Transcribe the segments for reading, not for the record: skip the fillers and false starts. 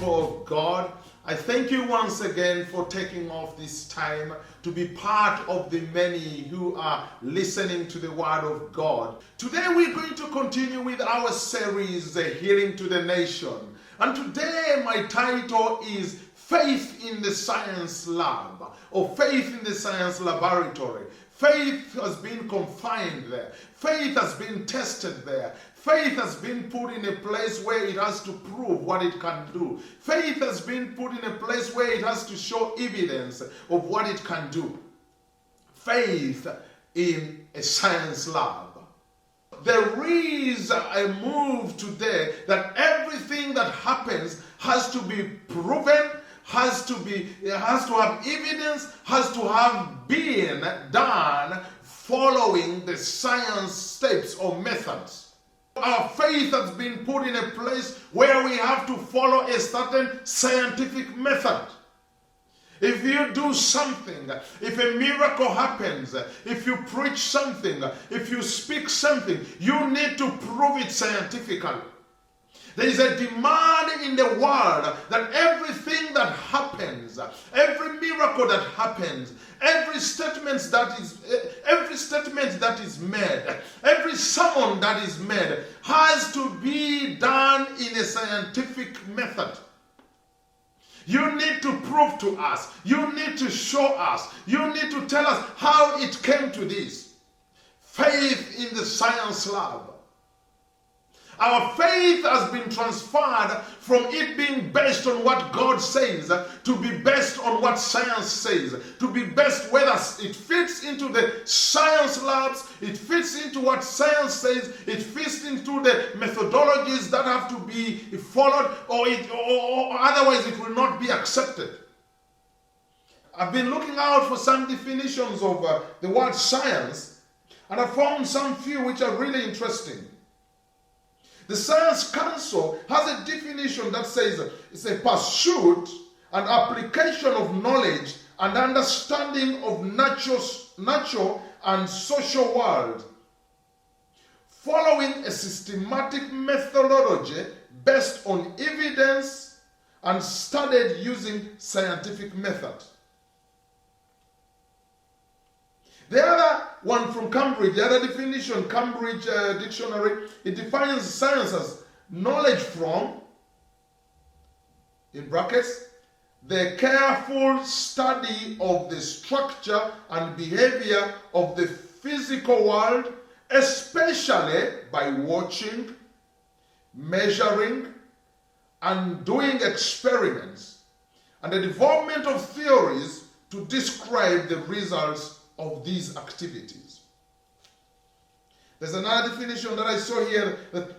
people of God, I thank you once again for taking off this time to be part of the many who are listening to the Word of God. Today we're going to continue with our series, Healing to the Nation. And today my title is Faith in the Science Lab, or Faith in the Science Laboratory. Faith has been confined there. Faith has been tested there. Faith has been put in a place where it has to prove what it can do. Faith has been put in a place where it has to show evidence of what it can do. Faith in a science lab. There is a move today that everything that happens has to be proven, has to have evidence, has to have been done following the science steps or methods. Our faith has been put in a place where we have to follow a certain scientific method. If you do something, if a miracle happens, if you preach something, if you speak something, you need to prove it scientifically. There is a demand in the world that everything that happens, every miracle that happens, every statement that is made, every sermon that is made has to be done in a scientific method. You need to prove to us. You need to show us. You need to tell us how it came to this. Faith in the science lab. Our faith has been transferred from it being based on what God says to be based on what science says. To be based whether it fits into the science labs, it fits into what science says, it fits into the methodologies that have to be followed, or otherwise it will not be accepted. I've been looking out for some definitions of the word science, and I found some few which are really interesting. The Science Council has a definition that says it's a pursuit and application of knowledge and understanding of natural and social world, following a systematic methodology based on evidence and studied using scientific method. The other one from Cambridge, the other definition, Cambridge Dictionary, it defines science as knowledge from, in brackets, the careful study of the structure and behavior of the physical world, especially by watching, measuring, and doing experiments, and the development of theories to describe the results of these activities. There's another definition that I saw here, that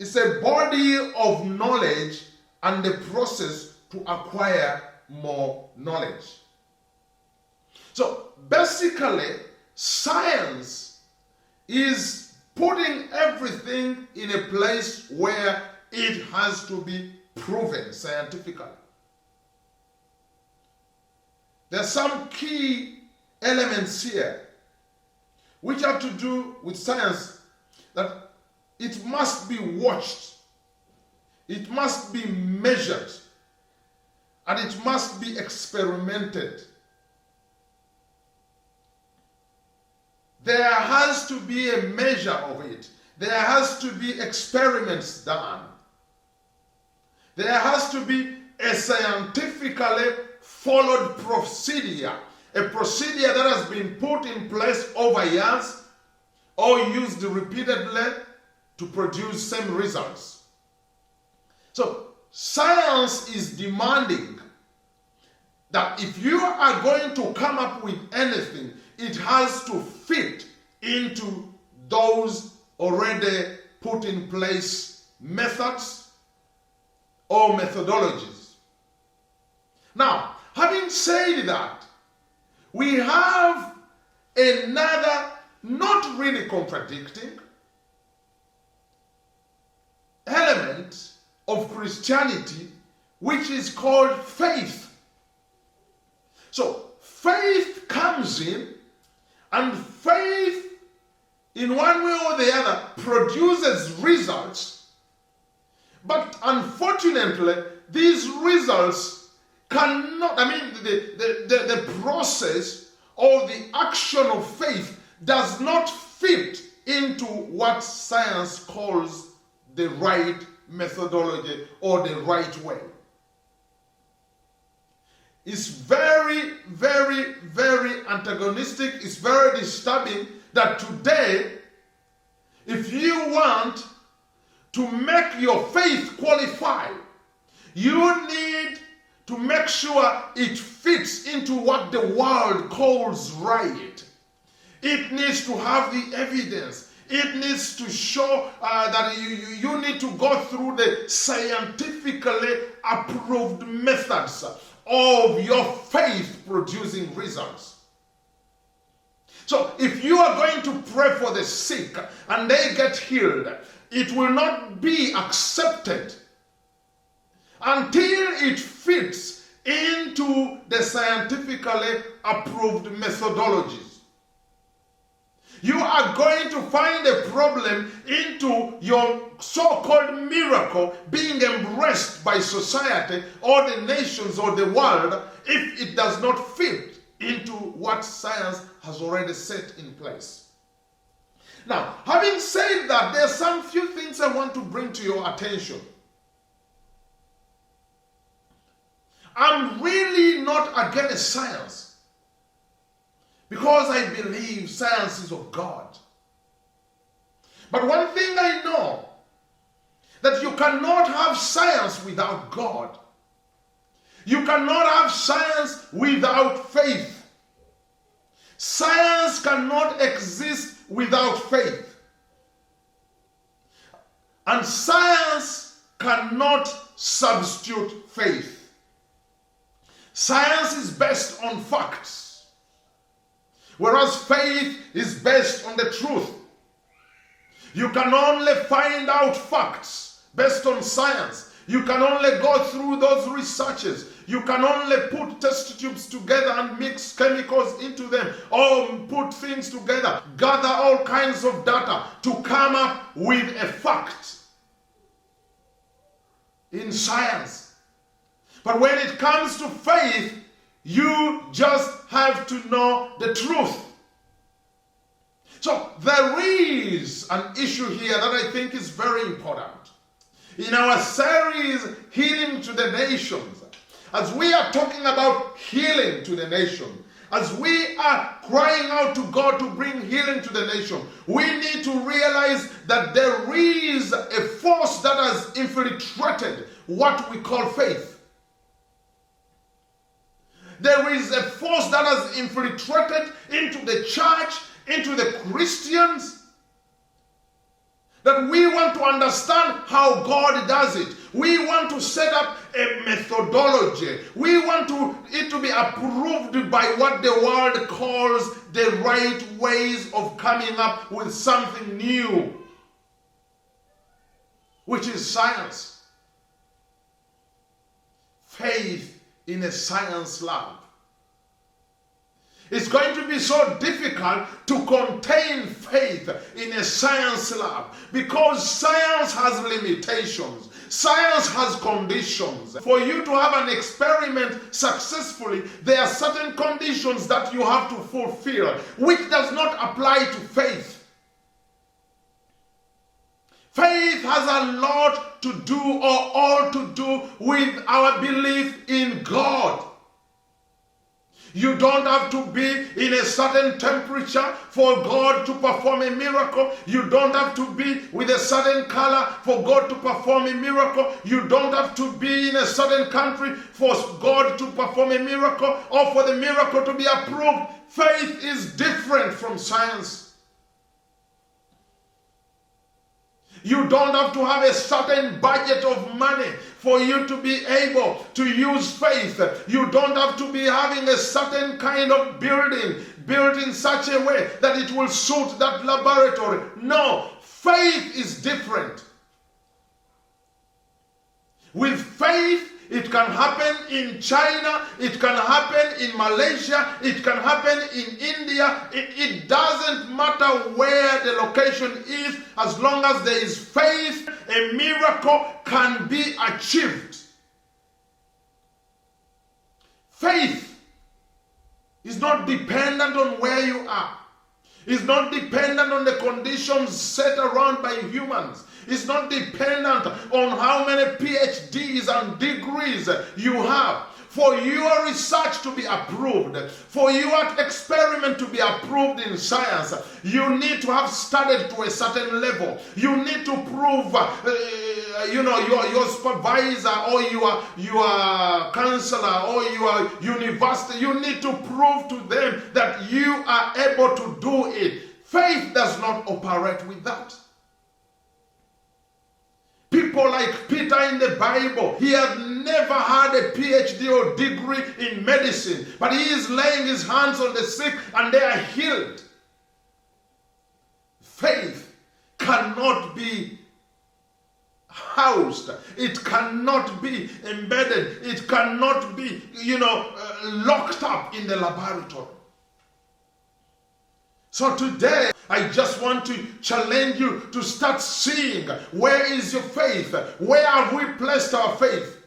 it's a body of knowledge and the process to acquire more knowledge. So basically, science is putting everything in a place where it has to be proven scientifically. There are some key elements here which have to do with science, that it must be watched, it must be measured, and it must be experimented. There has to be a measure of it. There has to be experiments done. There has to be a scientifically followed procedure. A procedure that has been put in place over years or used repeatedly to produce same results. So science is demanding that if you are going to come up with anything, it has to fit into those already put in place methods or methodologies. Now, having said that, we have another, not really contradicting, element of Christianity, which is called faith. So, faith comes in, and faith, in one way or the other, produces results, but unfortunately, these results cannot, the process or the action of faith does not fit into what science calls the right methodology or the right way. It's very, very, very antagonistic. It's very disturbing that today, if you want to make your faith qualify, you need to make sure it fits into what the world calls right. It needs to have the evidence. It needs to show that you need to go through the scientifically approved methods of your faith producing results. So if you are going to pray for the sick and they get healed, it will not be accepted until it fits into the scientifically approved methodologies. You are going to find a problem into your so-called miracle being embraced by society or the nations or the world if it does not fit into what science has already set in place. Now, having said that, there are some few things I want to bring to your attention. I'm really not against science, because I believe science is of God. But one thing I know, that you cannot have science without God. You cannot have science without faith. Science cannot exist without faith. And science cannot substitute faith. Science is based on facts, whereas faith is based on the truth. You can only find out facts based on science. You can only go through those researches. You can only put test tubes together and mix chemicals into them, or put things together, gather all kinds of data to come up with a fact in science. But when it comes to faith, you just have to know the truth. So there is an issue here that I think is very important. In our series, Healing to the Nations, as we are talking about healing to the nation, as we are crying out to God to bring healing to the nation, we need to realize that there is a force that has infiltrated what we call faith. There is a force that has infiltrated into the church, into the Christians, that we want to understand how God does it. We want to set up a methodology. We want it to be approved by what the world calls the right ways of coming up with something new, which is science. Faith in a science lab. It's going to be so difficult to contain faith in a science lab, because science has limitations. Science has conditions. For you to have an experiment successfully, there are certain conditions that you have to fulfill, which does not apply to faith. Faith has a lot to do, or all to do, with our belief in God. You don't have to be in a certain temperature for God to perform a miracle. You don't have to be with a certain color for God to perform a miracle. You don't have to be in a certain country for God to perform a miracle, or for the miracle to be approved. Faith is different from science. You don't have to have a certain budget of money for you to be able to use faith. You don't have to be having a certain kind of building built in such a way that it will suit that laboratory. No, faith is different. With faith, it can happen in China, it can happen in Malaysia, it can happen in India. It doesn't matter where the location is, as long as there is faith, a miracle can be achieved. Faith is not dependent on where you are. It's not dependent on the conditions set around by humans. It's not dependent on how many PhDs and degrees you have. For your research to be approved, for your experiment to be approved in science, you need to have studied to a certain level. You need to prove, your supervisor or your counselor or your university, you need to prove to them that you are able to do it. Faith does not operate with that. People like Peter in the Bible, he had never had a PhD or degree in medicine, but he is laying his hands on the sick and they are healed. Faith cannot be housed. It cannot be embedded. It cannot be, locked up in the laboratory. So today, I just want to challenge you to start seeing, where is your faith? Where have we placed our faith?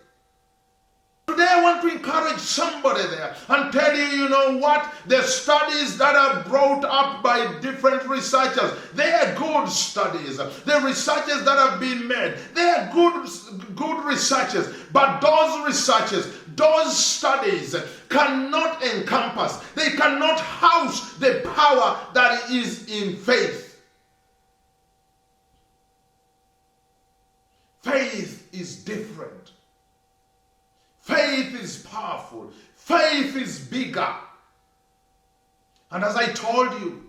Today I want to encourage somebody there and tell you, you know what? The studies that are brought up by different researchers, they are good studies. The researches that have been made, they are good researches. But those researches, those studies cannot encompass, they cannot house the power that is in faith. Faith is different. Faith is powerful. Faith is bigger. And as I told you,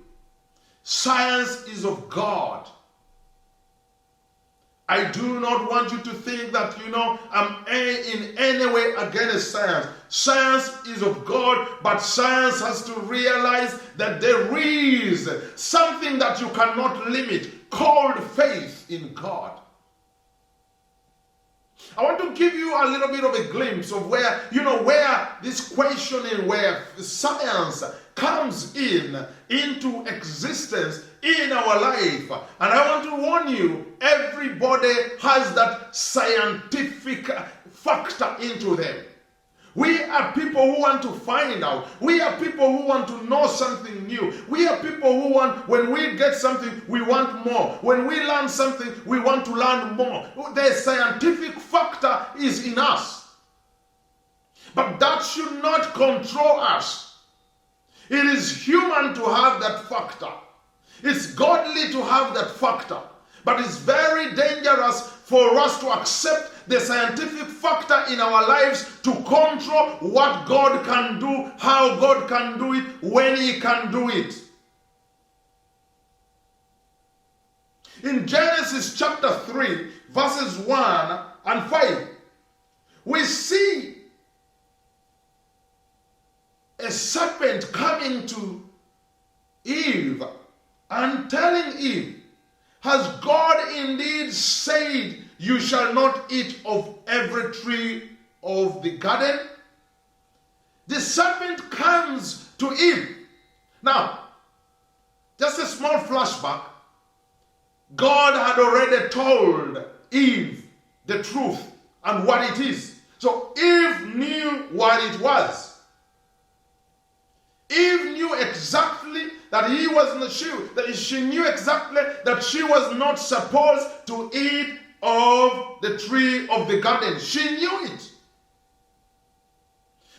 science is of God. I do not want you to think that, I'm in any way against science. Science is of God, but science has to realize that there is something that you cannot limit called faith in God. I want to give you a little bit of a glimpse of where this questioning, where science comes into existence in our life. And I want to warn you, everybody has that scientific factor into them. We are people who want to find out. We are people who want to know something new. We are people who want, when we get something, we want more. When we learn something, we want to learn more. The scientific factor is in us. But that should not control us. It is human to have that factor. It's godly to have that factor. But it's very dangerous for us to accept the scientific factor in our lives to control what God can do, how God can do it, when He can do it. In Genesis chapter 3, verses 1 and 5, we see a serpent coming to Eve and telling Eve, has God indeed said, you shall not eat of every tree of the garden? The serpent comes to Eve. Now, just a small flashback. God had already told Eve the truth and what it is. So Eve knew what it was. Eve knew exactly that she knew exactly that she was not supposed to eat of the tree of the garden. She knew it.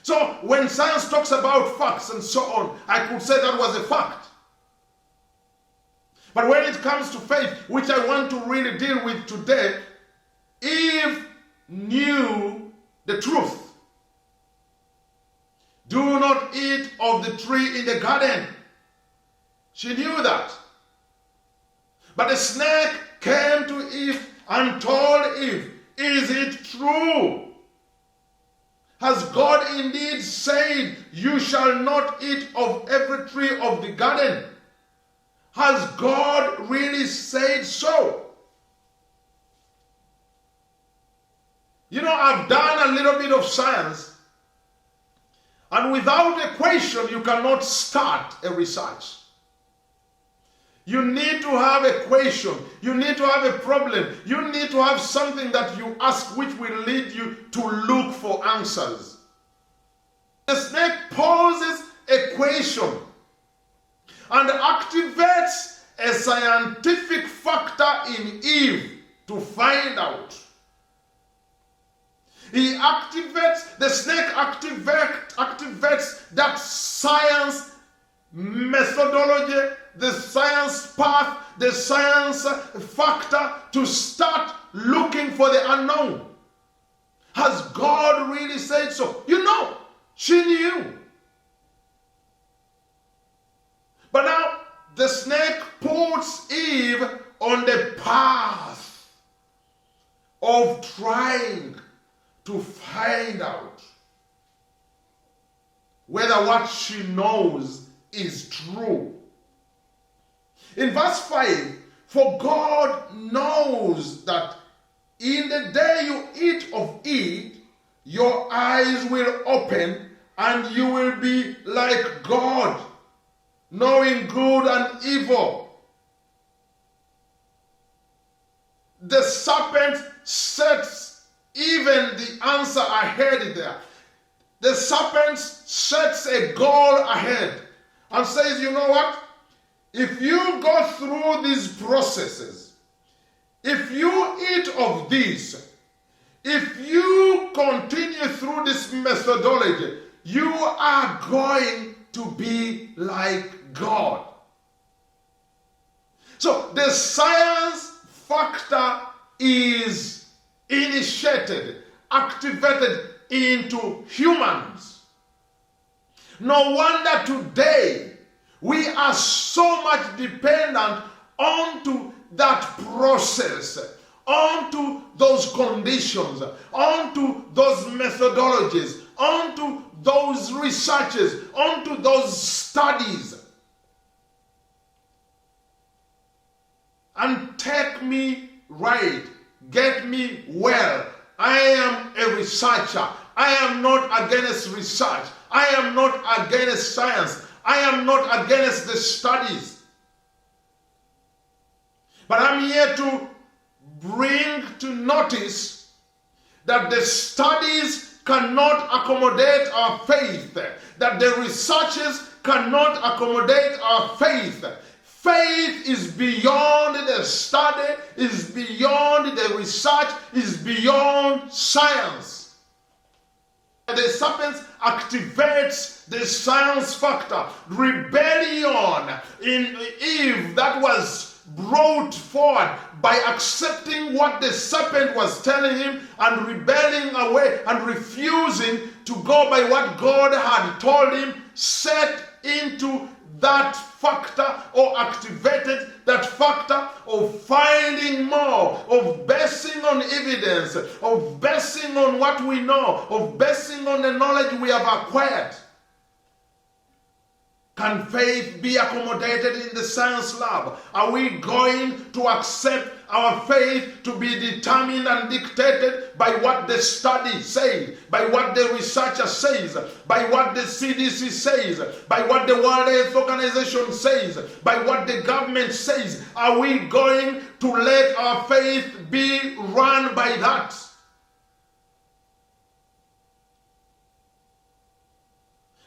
So when science talks about facts and so on, I could say that was a fact. But when it comes to faith, which I want to really deal with today, Eve knew the truth. Do not eat of the tree in the garden. She knew that. But the snake came to Eve and told Eve, is it true? Has God indeed said, you shall not eat of every tree of the garden? Has God really said so? I've done a little bit of science, and without a question, you cannot start a research. You need to have a question. You need to have a problem. You need to have something that you ask which will lead you to look for answers. The snake poses a question and activates a scientific factor in Eve to find out. The snake activates that science methodology, the science path, the science factor to start looking for the unknown. Has God really said so? She knew. But now the snake puts Eve on the path of trying to find out whether what she knows is true. In verse 5, for God knows that in the day you eat of it, your eyes will open and you will be like God, knowing good and evil. The serpent sets even the answer ahead there. The serpent sets a goal ahead and says, you know what? If you go through these processes, if you eat of this, if you continue through this methodology, you are going to be like God. So the science factor is initiated, activated into humans. No wonder today we are so much dependent onto that process, onto those conditions, onto those methodologies, onto those researches, onto those studies. And take me right, get me well. I am a researcher. I am not against research. I am not against science. I am not against the studies. But I'm here to bring to notice that the studies cannot accommodate our faith, that the researches cannot accommodate our faith. Faith is beyond the study, is beyond the research, is beyond science. The serpent activates the science factor. Rebellion in Eve that was brought forward by accepting what the serpent was telling him and rebelling away and refusing to go by what God had told him, set into that factor or activated that factor of finding more, of basing on evidence, of basing on what we know, of basing on the knowledge we have acquired. Can faith be accommodated in the science lab? Are we going to accept our faith to be determined and dictated by what the study says, by what the researcher says, by what the CDC says, by what the World Health Organization says, by what the government says? Are we going to let our faith be run by that?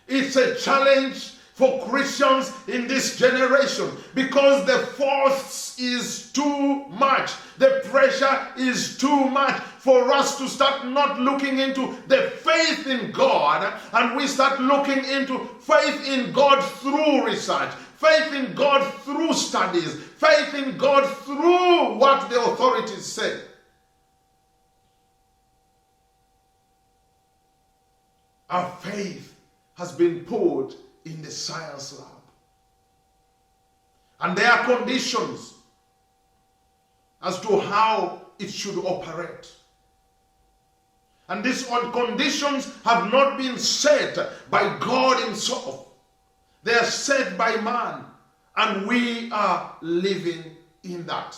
It's a challenge for Christians in this generation because the force is too much. The pressure is too much for us to start not looking into the faith in God, and we start looking into faith in God through research, faith in God through studies, faith in God through what the authorities say. Our faith has been put in the science lab. And there are conditions as to how it should operate. And these conditions have not been set by God himself. They are set by man. And we are living in that.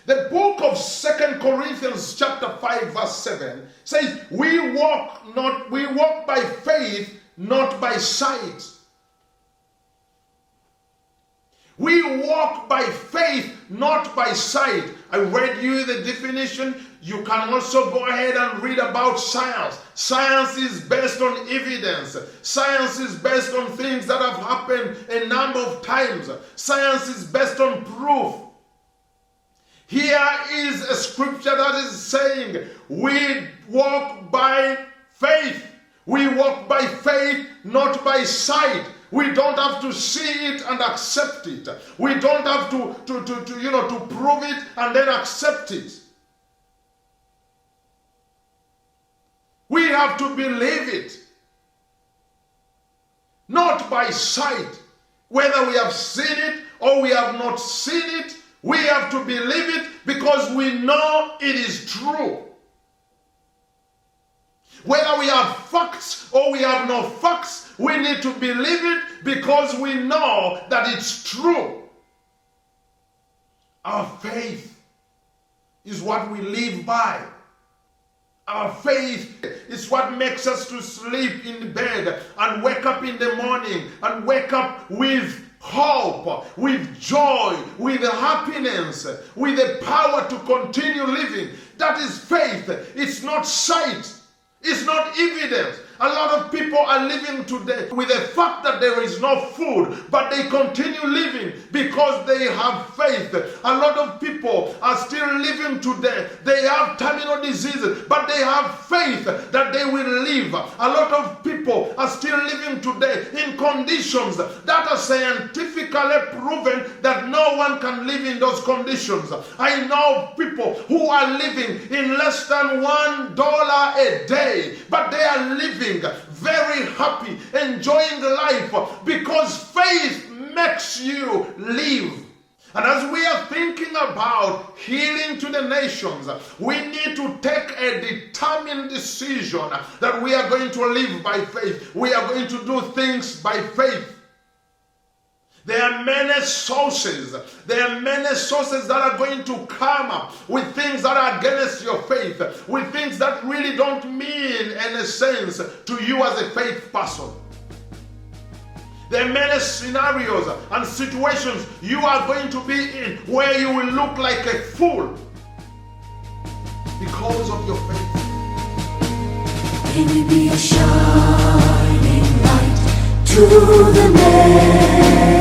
The book of 2 Corinthians chapter 5 verse 7 says, we walk by faith, not by sight. We walk by faith, not by sight. I read you the definition. You can also go ahead and read about science. Science is based on evidence. Science is based on things that have happened a number of times. Science is based on proof. Here is a scripture that is saying, we walk by faith. We walk by faith, not by sight. We don't have to see it and accept it. We don't have to prove it and then accept it. We have to believe it. Not by sight. Whether we have seen it or we have not seen it, we have to believe it because we know it is true. Whether we have facts or we have no facts, we need to believe it because we know that it's true. Our faith is what we live by. Our faith is what makes us to sleep in bed and wake up in the morning and wake up with hope, with joy, with happiness, with the power to continue living. That is faith. It's not sight. It's not evidence. A lot of people are living today with the fact that there is no food, but they continue living because they have faith. A lot of people are still living today. They have terminal diseases, but they have faith that they will live. A lot of people are still living today in conditions that are scientifically proven that no one can live in those conditions. I know people who are living in less than $1 a day, but they are living very happy, enjoying life because faith makes you live. And as we are thinking about healing to the nations, we need to take a determined decision that we are going to live by faith. We are going to do things by faith. There are many sources. There are many sources that are going to come up with things that are against your faith, with things that really don't mean any sense to you as a faith person. There are many scenarios and situations you are going to be in where you will look like a fool because of your faith. May we be a shining light to the nations.